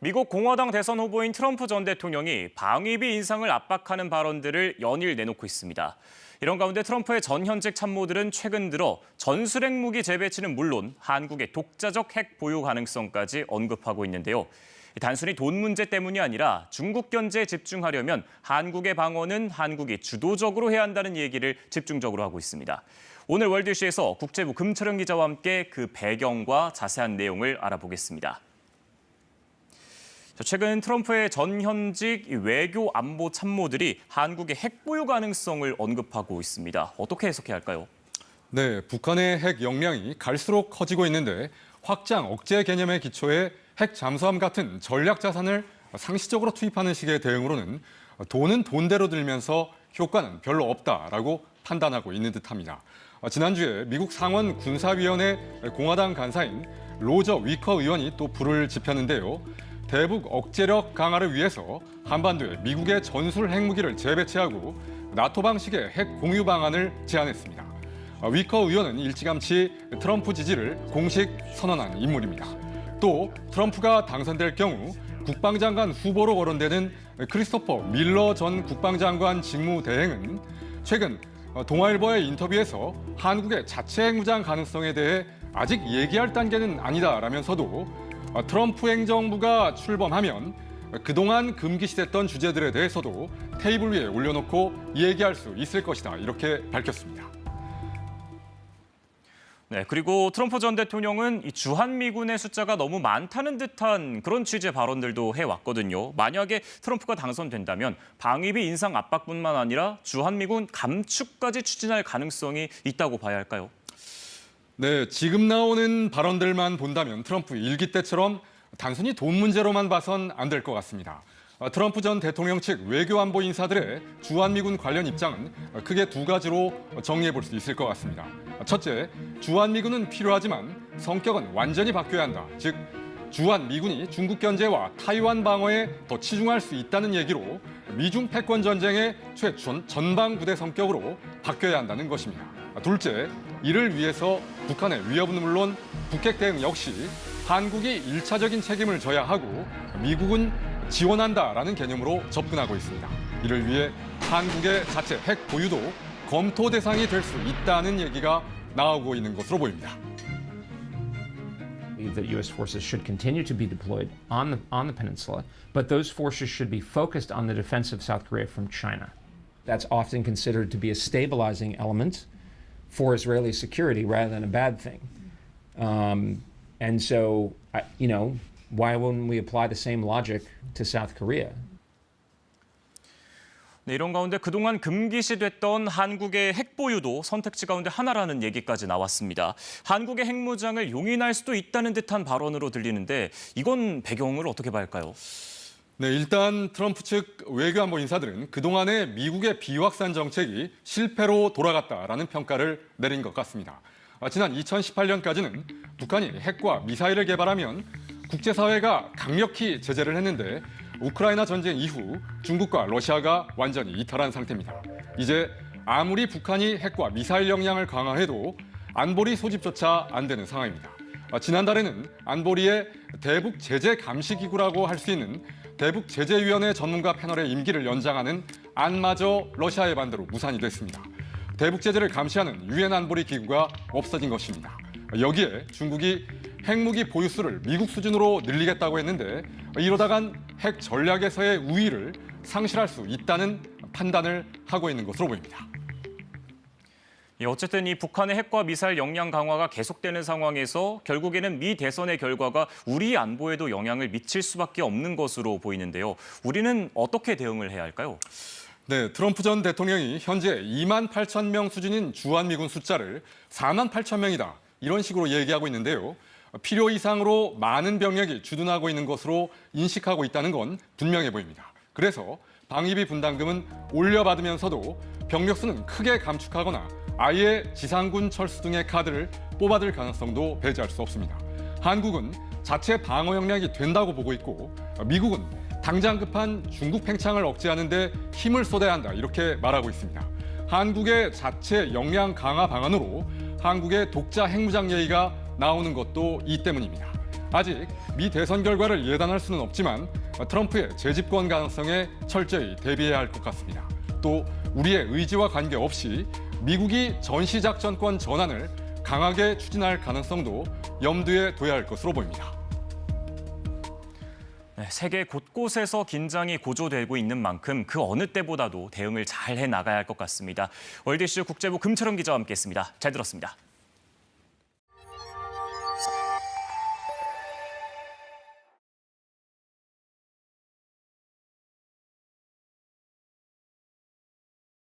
미국 공화당 대선 후보인 트럼프 전 대통령이 방위비 인상을 압박하는 발언들을 연일 내놓고 있습니다. 이런 가운데 트럼프의 전 현직 참모들은 최근 들어 전술핵 무기 재배치는 물론 한국의 독자적 핵 보유 가능성까지 언급하고 있는데요. 단순히 돈 문제 때문이 아니라 중국 견제에 집중하려면 한국의 방어는 한국이 주도적으로 해야 한다는 얘기를 집중적으로 하고 있습니다. 오늘 월드 이슈에서 국제부 금철영 기자와 함께 그 배경과 자세한 내용을 알아보겠습니다. 최근 트럼프의 전 현직 외교 안보 참모들이 한국의 핵 보유 가능성을 언급하고 있습니다. 어떻게 해석해야 할까요? 네, 북한의 핵 역량이 갈수록 커지고 있는데 확장 억제 개념의 기초에 핵 잠수함 같은 전략 자산을 상시적으로 투입하는 식의 대응으로는 돈은 돈대로 들면서 효과는 별로 없다라고 판단하고 있는 듯합니다. 지난주에 미국 상원 군사위원회 공화당 간사인 로저 위커 의원이 또 불을 지폈는데요. 대북 억제력 강화를 위해서 한반도에 미국의 전술 핵무기를 재배치하고 나토 방식의 핵 공유 방안을 제안했습니다. 위커 의원은 일찌감치 트럼프 지지를 공식 선언한 인물입니다. 또 트럼프가 당선될 경우 국방장관 후보로 거론되는 크리스토퍼 밀러 전 국방장관 직무대행은 최근 동아일보의 인터뷰에서 한국의 자체 핵무장 가능성에 대해 아직 얘기할 단계는 아니다라면서도 트럼프 행정부가 출범하면 그동안 금기시됐던 주제들에 대해서도 테이블 위에 올려놓고 얘기할 수 있을 것이다 이렇게 밝혔습니다. 네, 그리고 트럼프 전 대통령은 이 주한미군의 숫자가 너무 많다는 듯한 그런 취지의 발언들도 해왔거든요. 만약에 트럼프가 당선된다면 방위비 인상 압박뿐만 아니라 주한미군 감축까지 추진할 가능성이 있다고 봐야 할까요? 네, 지금 나오는 발언들만 본다면 트럼프 일기 때처럼 단순히 돈 문제로만 봐선 안 될 것 같습니다. 트럼프 전 대통령 측 외교안보 인사들의 주한미군 관련 입장은 크게 두 가지로 정리해 볼 수 있을 것 같습니다. 첫째, 주한미군은 필요하지만 성격은 완전히 바뀌어야 한다. 즉, 주한미군이 중국 견제와 타이완 방어에 더 치중할 수 있다는 얘기로 미중 패권 전쟁의 최전방 부대 성격으로 바뀌어야 한다는 것입니다. 둘째, 이를 위해서 북한의 위협은 물론 북핵 대응 역시 한국이 일차적인 책임을 져야 하고 미국은 지원한다라는 개념으로 접근하고 있습니다. 이를 위해 한국의 자체 핵 보유도 검토 대상이 될 수 있다는 얘기가 나오고 있는 것으로 보입니다. That U.S. forces should continue to be deployed on the peninsula, but those forces should be focused on the defense of South Korea from China. That's often considered to be a stabilizing element for Israeli security rather than a bad thing. And so, why wouldn't we apply the same logic to South Korea? 네, 이런 가운데 그동안 금기시됐던 한국의 핵 보유도 선택지 가운데 하나라는 얘기까지 나왔습니다. 한국의 핵무장을 용인할 수도 있다는 듯한 발언으로 들리는데 이건 배경을 어떻게 봐야 할까요? 네, 일단 트럼프 측 외교안보 인사들은 그동안의 미국의 비확산 정책이 실패로 돌아갔다라는 평가를 내린 것 같습니다. 지난 2018년까지는 북한이 핵과 미사일을 개발하면 국제사회가 강력히 제재를 했는데 우크라이나 전쟁 이후 중국과 러시아가 완전히 이탈한 상태입니다. 이제 아무리 북한이 핵과 미사일 역량을 강화해도 안보리 소집조차 안 되는 상황입니다. 지난달에는 안보리의 대북 제재 감시 기구라고 할 수 있는 대북 제재위원회 전문가 패널의 임기를 연장하는 안마저 러시아의 반대로 무산이 됐습니다. 대북 제재를 감시하는 유엔 안보리 기구가 없어진 것입니다. 여기에 중국이 핵무기 보유수를 미국 수준으로 늘리겠다고 했는데 이러다간 핵 전략에서의 우위를 상실할 수 있다는 판단을 하고 있는 것으로 보입니다. 어쨌든 이 북한의 핵과 미사일 역량 강화가 계속되는 상황에서 결국에는 미 대선의 결과가 우리 안보에도 영향을 미칠 수밖에 없는 것으로 보이는데요. 우리는 어떻게 대응을 해야 할까요? 네, 트럼프 전 대통령이 현재 2만 8천 명 수준인 주한미군 숫자를 4만 8천 명이다. 이런 식으로 얘기하고 있는데요. 필요 이상으로 많은 병력이 주둔하고 있는 것으로 인식하고 있다는 건 분명해 보입니다. 그래서 방위비 분담금은 올려받으면서도 병력 수는 크게 감축하거나 아예 지상군 철수 등의 카드를 뽑아들 가능성도 배제할 수 없습니다. 한국은 자체 방어 역량이 된다고 보고 있고 미국은 당장 급한 중국 팽창을 억제하는 데 힘을 쏟아야 한다 이렇게 말하고 있습니다. 한국의 자체 역량 강화 방안으로 한국의 독자 핵무장 얘기가 나오는 것도 이 때문입니다. 아직 미 대선 결과를 예단할 수는 없지만 트럼프의 재집권 가능성에 철저히 대비해야 할 것 같습니다. 또 우리의 의지와 관계없이 미국이 전시작전권 전환을 강하게 추진할 가능성도 염두에 둬야 할 것으로 보입니다. 네, 세계 곳곳에서 긴장이 고조되고 있는 만큼 그 어느 때보다도 대응을 잘 해 나가야 할 것 같습니다. 월드 이슈 국제부 금철원 기자와 함께했습니다. 잘 들었습니다.